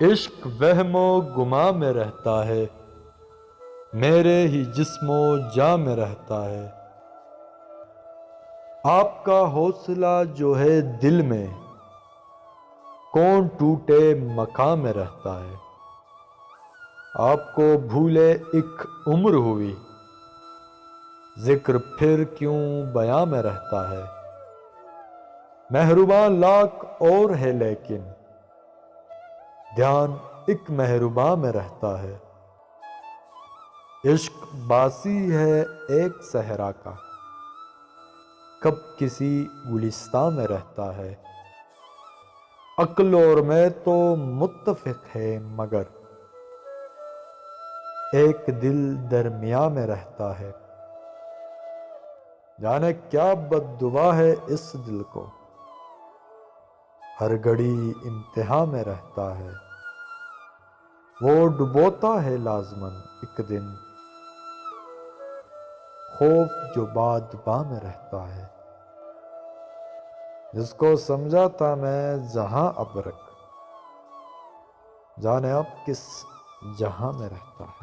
عشق وہم و گماں میں رہتا ہے، میرے ہی جسم و جاں میں رہتا ہے۔ آپ کا حوصلہ جو ہے دل میں، کون ٹوٹے مقام میں رہتا ہے۔ آپ کو بھولے ایک عمر ہوئی، ذکر پھر کیوں بیاں میں رہتا ہے۔ مہرباں لاکھ اور ہے لیکن دھیان ایک مہرباں میں رہتا ہے۔ عشق باسی ہے ایک صحرا کا، کب کسی گلستاں میں رہتا ہے۔ عقل اور میں تو متفق ہے مگر ایک دل درمیاں میں رہتا ہے۔ جانے کیا بد دعا ہے اس دل کو، ہر گھڑی امتحان میں رہتا ہے۔ وہ ڈبوتا ہے لازماً ایک دن، خوف جو بادباں میں رہتا ہے۔ جس کو سمجھا تھا میں جہاں ابرک، جانے اب کس جہاں میں رہتا ہے۔